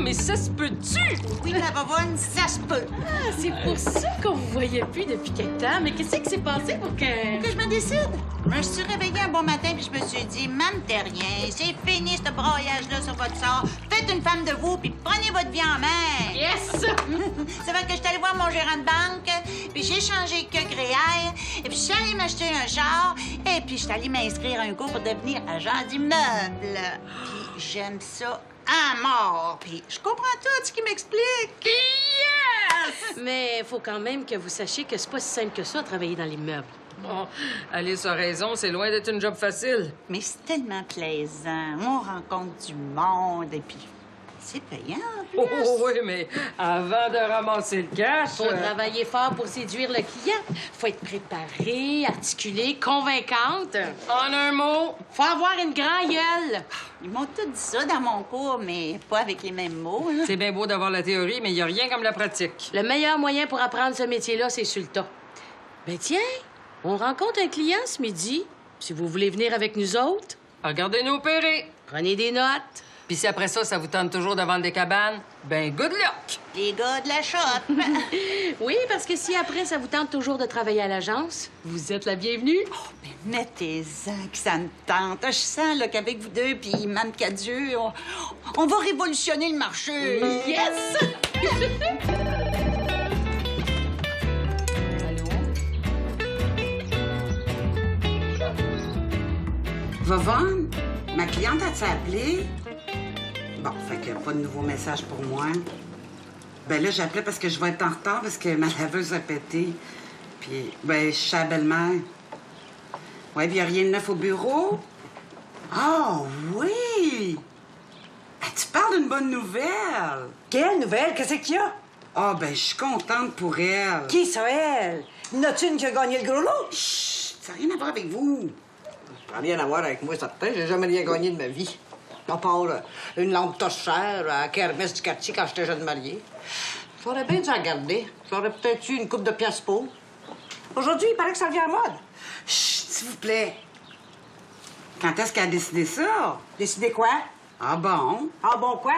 mais ça se peut-tu? Oui, ma bobonne, ça se peut. Ah, c'est pour ça qu'on vous voyait plus depuis quelque temps. Mais qu'est-ce qui s'est passé pour que... Que je me décide. Je me suis réveillée un bon matin puis je me suis dit, Mme Terrien, c'est fini ce broyage-là sur votre sort. Faites une femme de vous puis prenez votre vie en main. Yes! Ça fait que je suis allée voir mon gérant de banque, puis j'ai changé que gruyère, et puis je suis allée m'acheter un char, et puis je suis allée m'inscrire à un cours pour devenir agent d'immeuble. Puis j'aime ça à mort, puis je comprends tout ce qu'il m'explique. Yes! Mais faut quand même que vous sachiez que c'est pas si simple que ça, travailler dans l'immeuble. Bon, Alice a raison, c'est loin d'être une job facile. Mais c'est tellement plaisant. On rencontre du monde, et puis c'est payant, en plus. Oh oui, mais avant de ramasser le cash... Faut travailler fort pour séduire le client. Faut être préparé, articulé, convaincante. En un mot... Faut avoir une grande gueule. Ils m'ont tout dit ça dans mon cours, mais pas avec les mêmes mots. Là. C'est bien beau d'avoir la théorie, mais il n'y a rien comme la pratique. Le meilleur moyen pour apprendre ce métier-là, c'est sur le tas. Ben tiens, on rencontre un client ce midi. Si vous voulez venir avec nous autres, Regardez-nous opérer. prenez des notes. Puis si après ça vous tente toujours de vendre des cabanes, ben good luck! Les gars de la shop. Oui, parce que si après, ça vous tente toujours de travailler à l'agence, vous êtes la bienvenue. Ben, mettez-en que ça me tente. Je sens là, qu'avec vous deux, puis Mme Cadieux, on va révolutionner le marché. Yes! Vovonne, ma cliente a-t-elle appelé? Bon, fait que pas de nouveau message pour moi. Ben là, j'appelais parce que je vais être en retard parce que ma laveuse a pété. Puis, ben, je suis à la belle-mère. Ouais, puis y a rien de neuf au bureau? Ah, oui! Ben, tu parles d'une bonne nouvelle. Quelle nouvelle? Qu'est-ce qu'il y a? Ah, ben, je suis contente pour elle. Qui ça, elle? N'as-tu une qui a gagné le gros lot? Chut, ça n'a rien à voir avec vous. Ça n'a rien à voir avec moi, certain. J'ai jamais rien gagné de ma vie. À part une lampe torche chère à la kermesse du quartier quand j'étais jeune mariée. J'aurais bien dû la garder. J'aurais peut-être eu une coupe de pièces pour. Aujourd'hui, il paraît que ça revient à mode. Chut, s'il vous plaît. Quand est-ce qu'elle a décidé ça? Décidez quoi? Ah bon? Ah bon, quoi?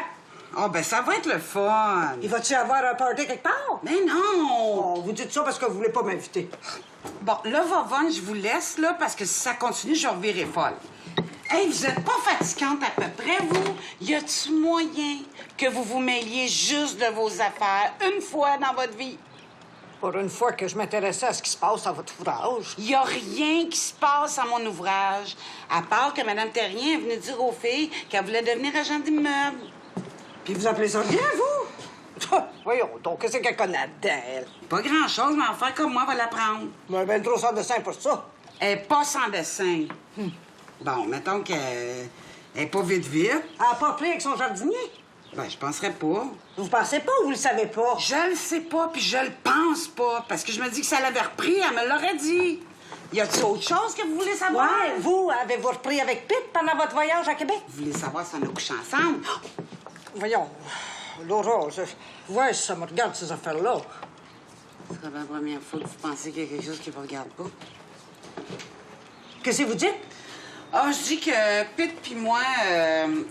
Ah, ben, ça va être le fun. Il va-tu avoir un party quelque part? Mais non! Oh, vous dites ça parce que vous voulez pas m'inviter. Bon, là, Vovonne, je vous laisse, là, parce que si ça continue, je revirai folle. Hey, vous êtes pas fatigante à peu près, vous? Y a-tu moyen que vous vous mêliez juste de vos affaires une fois dans votre vie? Pour une fois que je m'intéressais à ce qui se passe dans votre ouvrage. Y a rien qui se passe à mon ouvrage, à part que Mme Terrien est venue dire aux filles qu'elle voulait devenir agent d'immeuble. Puis vous appelez ça bien, vous? Voyons, donc, qu'est-ce qu'elle connaît d'elle? Pas grand-chose, mais en faire comme moi va l'apprendre. Mais ben trop sans dessin pour ça. Elle est pas sans dessin. Bon, mettons qu'elle est pas vite-vite. Elle a pas pris avec son jardinier. Ben, je penserais pas. Vous pensez pas ou vous le savez pas? Je le sais pas, puis je le pense pas, parce que je me dis que ça l'avait repris, elle me l'aurait dit. Y a-t-il autre chose que vous voulez savoir? Ouais, vous, avez-vous repris avec Pete pendant votre voyage à Québec? Vous voulez savoir si on a couché ensemble? Voyons, Laura, ouais, ça me regarde, ces affaires-là. Ce serait la première fois que vous pensez qu'il y a quelque chose qui vous regarde pas. Qu'est-ce que vous dites? Ah, je dis que Pete puis moi,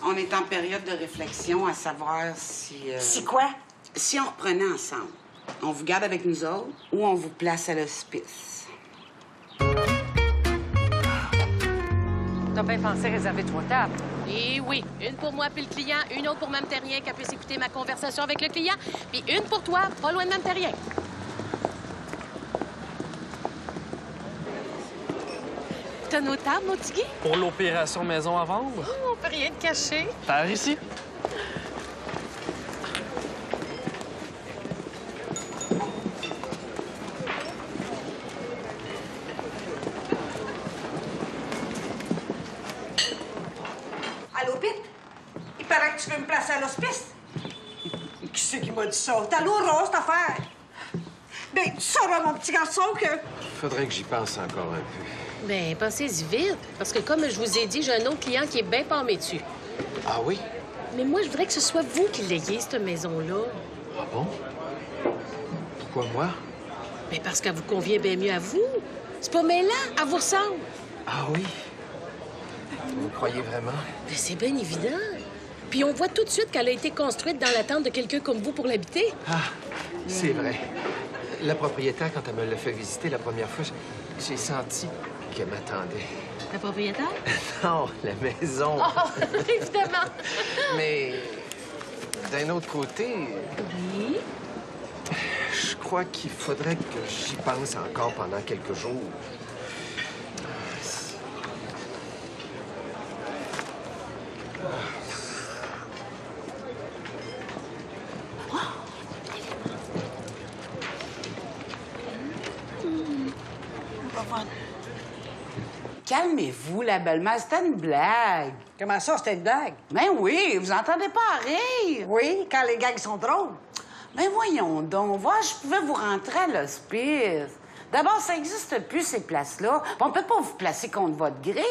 on est en période de réflexion à savoir si... C'est quoi? Si on reprenait ensemble, on vous garde avec nous autres ou on vous place à l'hospice. T'as bien pensé réserver 3 tables? Et oui, une pour moi puis le client, une autre pour Mme Terrien qui puisse écouter ma conversation avec le client, puis une pour toi, pas loin de Mme Terrien. T'as nos tables, mon petit Guy? Pour l'opération maison à vendre? Oh, on peut rien te cacher. Par ici. Allô, Pete? Il paraît que tu veux me placer à l'hospice? Qui c'est qui m'a dit ça? T'as Laura, cette affaire. Ben, tu sauras, mon petit garçon, que... Faudrait que j'y pense encore un peu. Bien, pensez-y vite, parce que comme je vous ai dit, j'ai un autre client qui est bien palmé dessus. Ah oui? Mais moi, je voudrais que ce soit vous qui l'ayez, cette maison-là. Ah bon? Pourquoi moi? Bien, parce qu'elle vous convient bien mieux à vous. C'est pas mêlant, elle vous ressemble. Ah oui? Vous croyez vraiment? Mais c'est bien évident. Puis on voit tout de suite qu'elle a été construite dans l'attente de quelqu'un comme vous pour l'habiter. Ah, c'est vrai. La propriétaire, quand elle me l'a fait visiter la première fois, j'ai senti qu'elle m'attendait. La propriétaire? Non, la maison. Oh, évidemment! Mais d'un autre côté, Oui? je crois qu'il faudrait que j'y pense encore pendant quelques jours. Calmez-vous, la belle-mère, c'était une blague. Comment ça, c'était une blague? Ben oui, vous entendez pas rire. Oui, quand les gags sont drôles. Ben voyons donc, voir, je pouvais vous rentrer à l'hospice. D'abord, ça n'existe plus, ces places-là. On peut pas vous placer contre votre gré.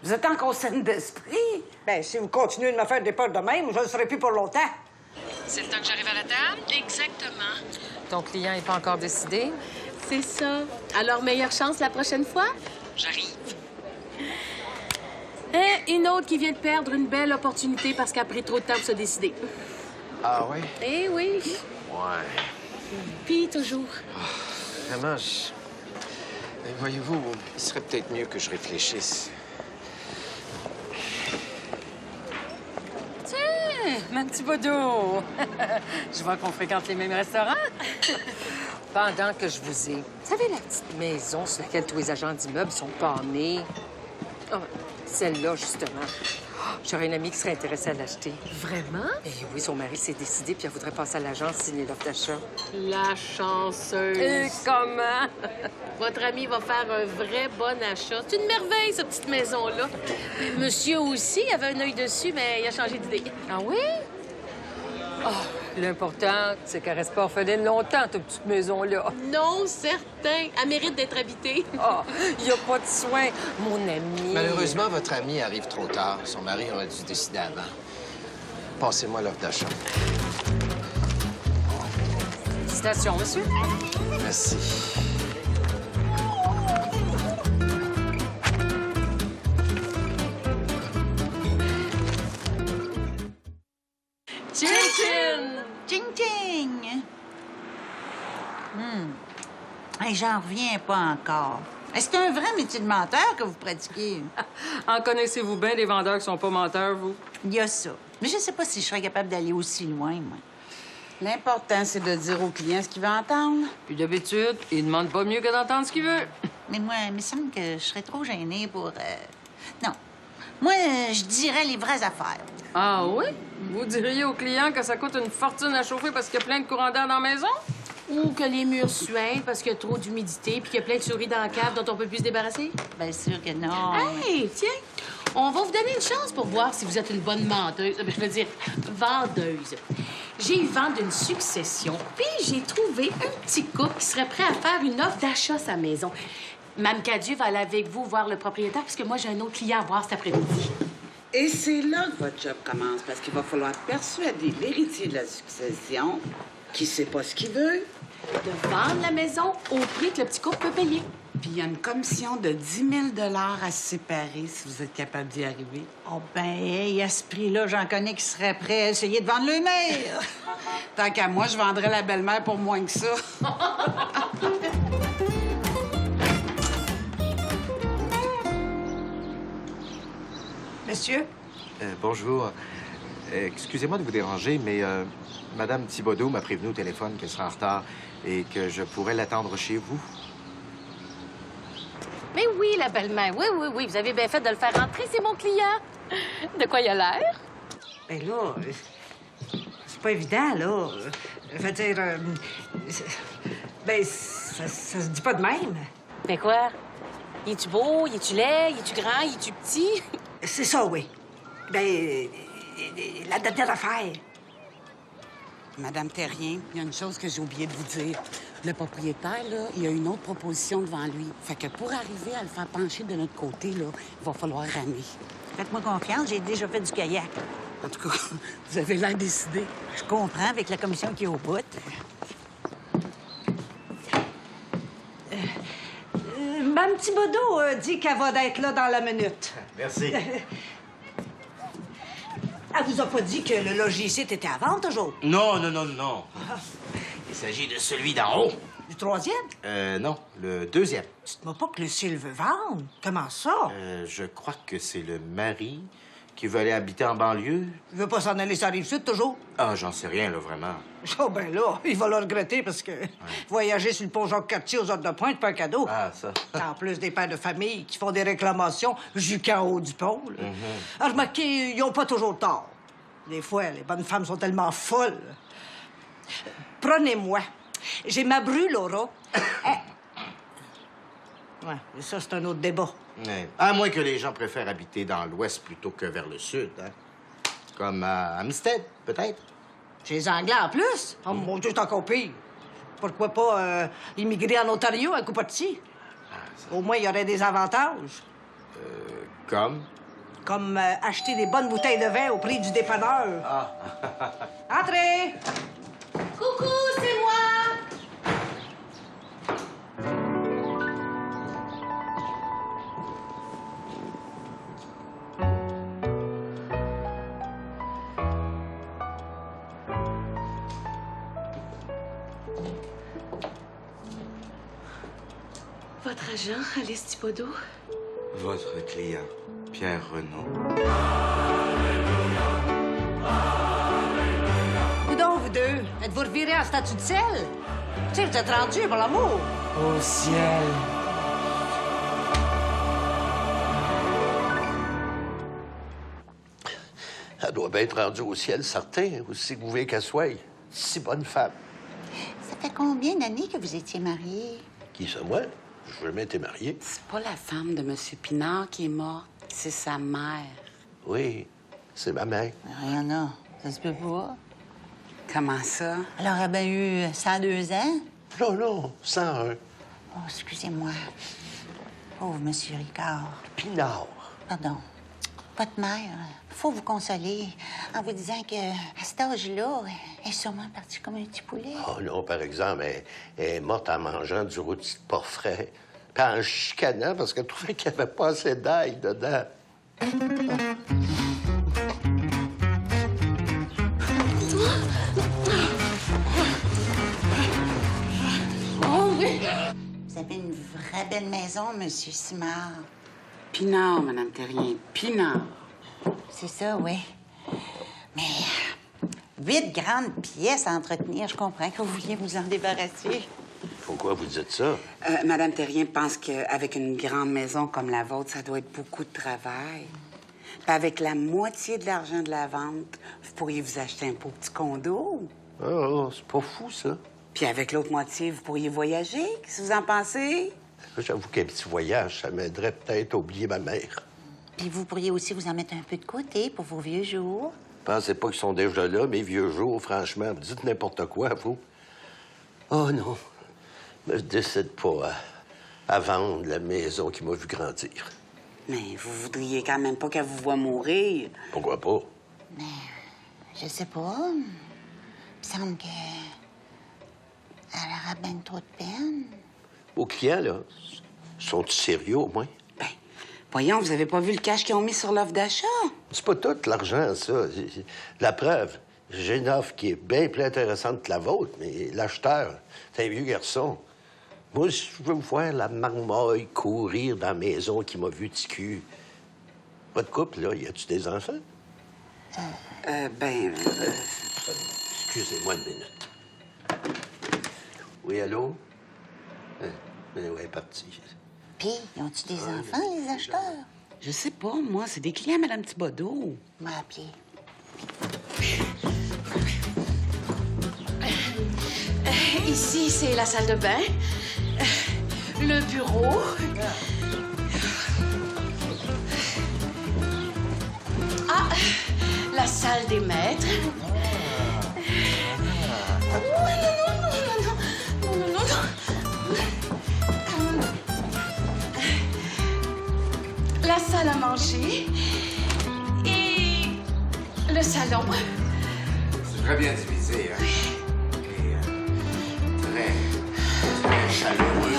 Vous êtes encore saine d'esprit. Ben, si vous continuez de me faire des peurs de même, je ne serai plus pour longtemps. C'est le temps que j'arrive à la table? Exactement. Ton client n'est pas encore décidé? C'est ça. Alors, meilleure chance la prochaine fois? J'arrive. Et une autre qui vient de perdre une belle opportunité parce qu'elle a pris trop de temps pour se décider. Ah oui? Eh oui. Ouais. Puis toujours. Vraiment, ben, voyez-vous, il serait peut-être mieux que je réfléchisse. Tiens, mon petit Bodo. Je vois qu'on fréquente les mêmes restaurants. Pendant que je vous ai... Vous savez, la petite maison sur laquelle tous les agents d'immeubles sont pâmés? Oh, celle-là, justement. Oh, j'aurais une amie qui serait intéressée à l'acheter. Vraiment? Eh oui, son mari s'est décidé, puis elle voudrait passer à l'agence signer l'offre d'achat. La chanceuse. Et comment? Votre ami va faire un vrai bon achat. C'est une merveille, cette petite maison-là. Monsieur aussi avait un œil dessus, mais il a changé d'idée. Ah oui? Oh, l'important, c'est qu'elle reste pas orpheline longtemps, cette petite maison-là. Non, certain. Elle mérite d'être habitée. Oh, il n'y a pas de soin, mon ami. Malheureusement, votre ami arrive trop tard. Son mari aurait dû décider avant. Passez-moi l'offre d'achat. Félicitations, monsieur. Merci. Chin-chin! Ting-ting! Hey, j'en reviens pas encore. C'est un vrai métier de menteur que vous pratiquez. En connaissez-vous bien des vendeurs qui sont pas menteurs, vous? Il y a ça. Mais je sais pas si je serais capable d'aller aussi loin, moi. L'important, c'est de dire au client ce qu'il veut entendre. Puis d'habitude, il demande pas mieux que d'entendre ce qu'il veut. Mais moi, il me semble que je serais trop gênée pour... Non. Moi, je dirais les vraies affaires. Ah oui? Vous diriez au client que ça coûte une fortune à chauffer parce qu'il y a plein de courant d'air dans la maison? Ou que les murs suintent parce qu'il y a trop d'humidité puis qu'il y a plein de souris dans la cave dont on peut plus se débarrasser? Bien sûr que non. Hey, tiens, on va vous donner une chance pour voir si vous êtes une bonne menteuse. Je veux dire, vendeuse. J'ai eu vent d'une succession, puis j'ai trouvé un petit couple qui serait prêt à faire une offre d'achat à sa maison. Mme Cadieux va aller avec vous voir le propriétaire, parce que moi, j'ai un autre client à voir cet après-midi. Et c'est là que votre job commence, parce qu'il va falloir persuader l'héritier de la succession, qui sait pas ce qu'il veut. De vendre la maison au prix que le petit couple peut payer. Puis il y a une commission de 10 000 à se séparer si vous êtes capable d'y arriver. Oh ben, hey, à ce prix-là, j'en connais qui seraient prêts à essayer de vendre le mère. Tant qu'à moi, je vendrais la belle-mère pour moins que ça. Monsieur? Bonjour. Excusez-moi de vous déranger, mais Madame Thibodeau m'a prévenu au téléphone qu'elle sera en retard et que je pourrais l'attendre chez vous. Mais oui, la belle-mère, oui, vous avez bien fait de le faire rentrer, c'est mon client. De quoi il a l'air? Ben là, c'est pas évident, là. Je veux dire, ben, ça se dit pas de même. Ben quoi? Il est-tu beau, il est-tu laid, il est-tu grand, il est-tu petit? C'est ça, oui. Ben, la dernière affaire. Madame Terrien, il y a une chose que j'ai oublié de vous dire. Le propriétaire, là, il a une autre proposition devant lui. Fait que pour arriver à le faire pencher de notre côté, là, il va falloir ramer. Faites-moi confiance, j'ai déjà fait du kayak. En tout cas, vous avez l'air décidé. Je comprends avec la commission qui est au bout. Mme Thibodeau dit qu'elle va être là dans la minute. Merci. Elle vous a pas dit que le logis ici était à vendre toujours? Non, non, non, non. Il s'agit de celui d'en haut. Du troisième? Non, le deuxième. Dites-moi pas que Lucille veut vendre. Comment ça? Je crois que c'est le mari qui veut aller habiter en banlieue. Il veut pas s'en aller sur la Rive-Sud, toujours? Ah, j'en sais rien, là, vraiment. Oh, ben là, il va le regretter parce que voyager sur le pont Jacques-Cartier aux Heures de Pointe, pas un cadeau. Ah, ça. En plus des pères de famille qui font des réclamations jusqu'en haut du pont. Là. Alors, remarquez, ils ont pas toujours tort. Des fois, les bonnes femmes sont tellement folles. Prenez-moi. J'ai ma bru, Laura. Ouais, mais ça, c'est un autre débat. Ouais. À moins que les gens préfèrent habiter dans l'ouest plutôt que vers le sud, hein. Comme à Hampstead, peut-être. Chez les Anglais, en plus. Oh, mon Dieu, c'est encore pire. Pourquoi pas immigrer en Ontario, à Coupati? Au moins, il y aurait des avantages. Comme? Comme acheter des bonnes bouteilles de vin au prix du dépanneur. Ah. Entrez! Coucou, c'est moi! Votre agent, Alice Thibodeau? Votre client, Pierre Renaud. Où donc, vous deux? Êtes-vous revirés en statut de sel? Tu sais, vous êtes rendus, pour l'amour. Au ciel. Elle doit bien être rendue au ciel, certain, aussi gouvée qu'elle soit. Si bonne femme. Ça fait combien d'années que vous étiez mariés? Qui, ça, moi? Je jamais été marié. C'est pas la femme de M. Pinard qui est morte, c'est sa mère. Oui, c'est ma mère. Rien là. Ça se peut pas. Comment ça? Elle aurait bien eu 102 ans? Non, non, 101. Oh, excusez-moi. Pauvre Monsieur Ricard. Pinard. Pardon. Votre mère, faut vous consoler en vous disant que à cet âge-là, elle est sûrement partie comme un petit poulet. Oh non, par exemple, elle est morte en mangeant du rôti de porc frais. Puis en chicanant parce qu'elle trouvait qu'il n'y avait pas assez d'ail dedans. Vous avez une vraie belle maison, Monsieur Simard. Pinard, Madame Terrien, Pinard. C'est ça, oui. Mais 8 grandes pièces à entretenir, je comprends que vous vouliez vous en débarrasser. Pourquoi vous dites ça? Madame Terrien pense qu'avec une grande maison comme la vôtre, ça doit être beaucoup de travail. Puis avec la moitié de l'argent de la vente, vous pourriez vous acheter un beau petit condo. Oh, c'est pas fou, ça. Puis avec l'autre moitié, vous pourriez voyager. Qu'est-ce que vous en pensez? J'avoue qu'un petit voyage, ça m'aiderait peut-être à oublier ma mère. Puis vous pourriez aussi vous en mettre un peu de côté pour vos vieux jours. Pensez pas qu'ils sont déjà là, mes vieux jours, franchement. Vous dites n'importe quoi, vous. Oh non, je décide pas à vendre la maison qui m'a vu grandir. Mais vous voudriez quand même pas qu'elle vous voie mourir. Pourquoi pas? Mais je sais pas. Il me semble que elle aura bien trop de peine. Vos clients, là, sont-ils sérieux, au moins? Ben, voyons, vous avez pas vu le cash qu'ils ont mis sur l'offre d'achat? C'est pas tout l'argent, ça. La preuve, j'ai une offre qui est bien plus intéressante que la vôtre, mais l'acheteur, c'est un vieux garçon. Moi, je veux voir la marmoille courir dans la maison qui m'a vu ticu. Votre couple, là, y a-tu des enfants? Excusez-moi une minute. Oui, allô? Oui, elle est partie. Puis, ils ont-tu des enfants, les acheteurs? Je sais pas, moi, c'est des clients, Madame Thibodeau. M'a appelé. Ici, c'est la salle de bain, le bureau. Ah, la salle des maîtres. La salle à manger et le salon. C'est très bien divisé, hein? Et très chaleureux.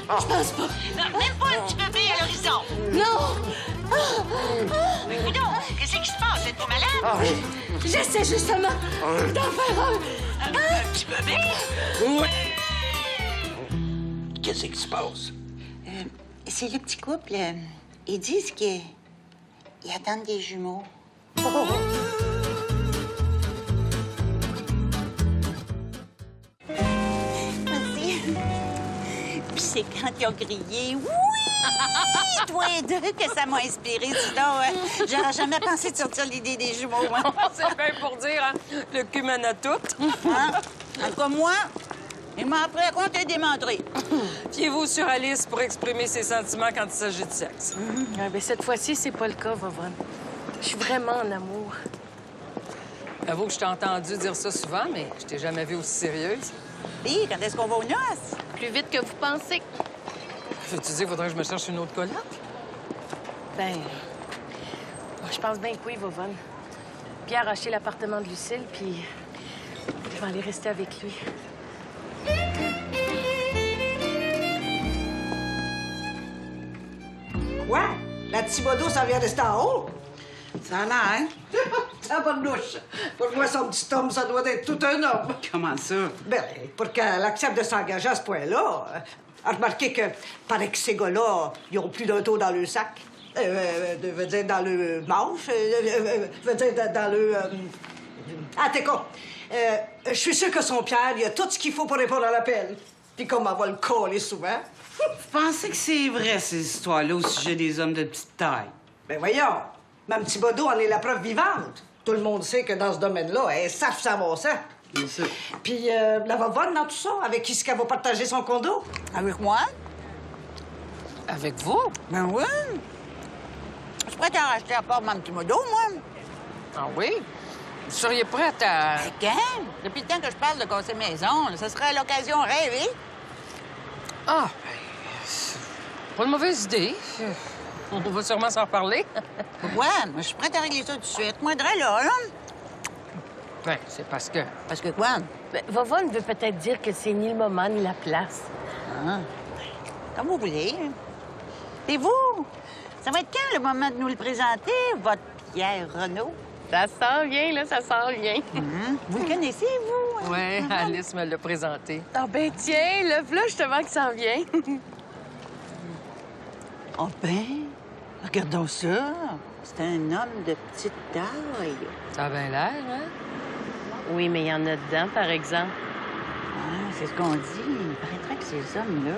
Je pense pas. Même pas un petit bébé à l'horizon. Non! Mais dis donc, qu'est-ce qui se passe? Êtes-vous malade? J'essaie justement d'en faire un. Un petit bébé? Qu'est-ce qui se passe? C'est le petit couple. Ils disent qu'ils attendent des jumeaux. Merci. Puis c'est quand ils ont crié « Oui! » toi et deux, que ça m'a inspiré. Sinon, j'aurais jamais pensé de sortir l'idée des jumeaux, moi. C'est bien pour dire, hein? Le cul mène à tout. Hein? En tout cas, moi, il m'a appris à compter et démontrer. Fiez-vous sur Alice pour exprimer ses sentiments quand il s'agit de sexe. Mais cette fois-ci, c'est pas le cas, Vovon. Je suis vraiment en amour. Avoue que je t'ai entendu dire ça souvent, mais je t'ai jamais vue aussi sérieuse. Puis, quand est-ce qu'on va aux noces? Plus vite que vous pensez. Veux-tu dire qu'il faudrait que je me cherche une autre coloc? Ben, je pense bien que oui, Vovon. Pierre a acheté l'appartement de Lucille, puis je vais aller rester avec lui. Quoi? La Thibodeau, ça vient rester en haut? Ça a l'air. Tabarnouche! Pour moi, son petit homme, ça doit être tout un homme. Comment ça? Ben, pour qu'elle accepte de s'engager à ce point-là, remarquez que, paraît que ces gars-là, ils ont plus d'un tour dans le sac. Veut dire dans le manche. Veut dire dans le... Ah, t'es con. Je suis sûre que son Pierre, il a tout ce qu'il faut pour répondre à l'appel. Puis comme elle va le coller souvent. Vous pensez que c'est vrai, ces histoires-là, au sujet des hommes de petite taille? Ben voyons, Mme Thibodeau en est la preuve vivante. Tout le monde sait que dans ce domaine-là, elle sache ça va ça. Bien sûr. Puis la Vovonne dans tout ça, avec qui est-ce qu'elle va partager son condo? Avec moi? Avec vous? Ben oui. Je suis prête à en racheter à part mon petit modo, moi. Ah oui? Vous seriez prête à... Quand? Depuis le temps que je parle de casser maison, là, ça serait l'occasion rêvée. Ah, ben... c'est pas une mauvaise idée. On va sûrement s'en reparler. Pourquoi? Moi, je suis prête à régler ça tout de suite. Moi, là. Ben, c'est parce que... Parce que quoi? Ben, Vovon veut peut-être dire que c'est ni le moment ni la place. Ah. Comme vous voulez. Et vous? Ça va être quand le moment de nous le présenter, votre Pierre Renaud? Ça s'en vient, là, ça s'en vient. Vous le connaissez, vous? Oui, Alice me l'a présenté. Ah ben tiens, le voilà justement que ça en vient. Oh ben, regardons ça. C'est un homme de petite taille. Ça a bien l'air, hein? Oui, mais il y en a dedans, par exemple. Ah, c'est ce qu'on dit. Il paraîtrait que ces hommes-là...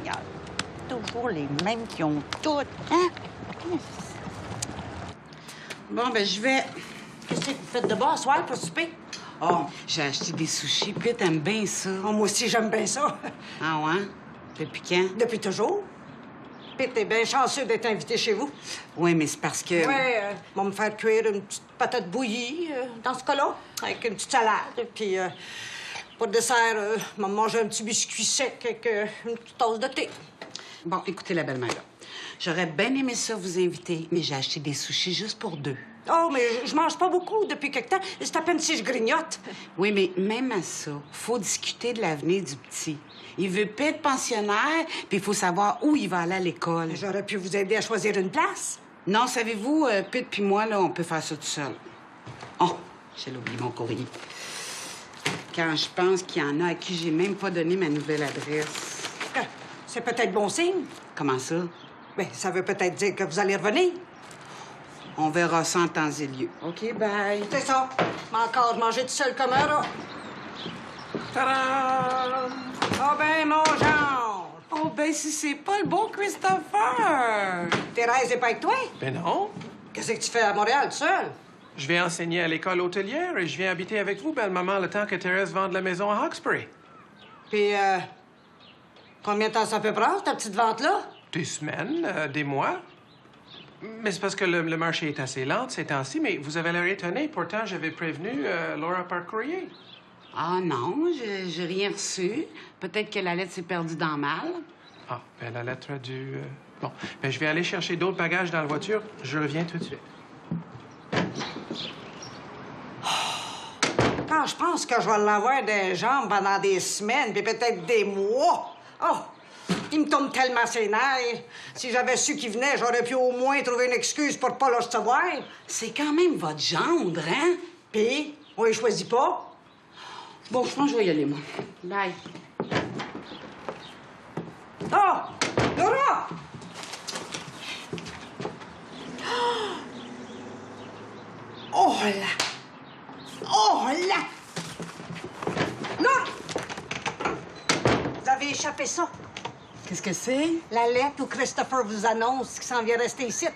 Il y a toujours les mêmes qui ont tout, hein? Bon, ben je vais... Qu'est-ce que vous faites de bon ce soir pour souper? Oh, j'ai acheté des sushis. Puis t'aimes bien ça. Oh, moi aussi, j'aime bien ça. Ah ouais? Depuis quand? Depuis toujours. Pete, t'es bien chanceux d'être invité chez vous. Oui, mais c'est parce que... Ouais, vont me faire cuire une petite patate bouillie, dans ce cas-là, avec une petite salade. Puis, pour dessert, vont me manger un petit biscuit sec avec une petite tasse de thé. Bon, écoutez, la belle-mère, là. J'aurais bien aimé ça vous inviter, mais j'ai acheté des sushis juste pour deux. Oh, mais je mange pas beaucoup depuis quelque temps. C'est à peine si je grignote. Oui, mais même à ça, faut discuter de l'avenir du petit. Il veut pas être pensionnaire, puis il faut savoir où il va aller à l'école. J'aurais pu vous aider à choisir une place. Non, savez-vous, Pete puis moi, là, on peut faire ça tout seul. Oh, j'ai oublié mon courrier. Quand je pense qu'il y en a à qui j'ai même pas donné ma nouvelle adresse. C'est peut-être bon signe. Comment ça? Bien, ça veut peut-être dire que vous allez revenir. On verra ça en temps et lieu. OK, bye. C'est ça. Mais encore manger tout seul comme un rat. Tadam! Oh ben, mon genre! Oh, ben si c'est pas le bon Christopher! Thérèse est pas avec toi? Ben non. Qu'est-ce que tu fais à Montréal, tout seul? Je vais enseigner à l'école hôtelière et je viens habiter avec vous, belle-maman, le temps que Thérèse vende la maison à Hawkesbury. Puis, combien de temps ça peut prendre, ta petite vente-là? Des semaines, des mois. Mais c'est parce que le marché est assez lent ces temps-ci, mais vous avez l'air étonné. Pourtant, j'avais prévenu Laura par courrier. Ah non, j'ai rien reçu. Peut-être que la lettre s'est perdue dans le mal. Ah, ben la lettre a dû... Bon, ben je vais aller chercher d'autres bagages dans la voiture. Je reviens tout de suite. Ah, Honnêtement, je pense que je vais l'avoir des jambes pendant des semaines, puis peut-être des mois. Oh! Il me tombe tellement ses nerfs. Si j'avais su qu'il venait, j'aurais pu au moins trouver une excuse pour pas le recevoir. C'est quand même votre gendre, hein? Puis, on les choisit pas. Bon, je pense que je vais y aller, moi. Bye. Oh! Laura! Oh là! Oh là! Là! Vous avez échappé ça. Qu'est-ce que c'est? La lettre où Christopher vous annonce qu'il s'en vient rester ici.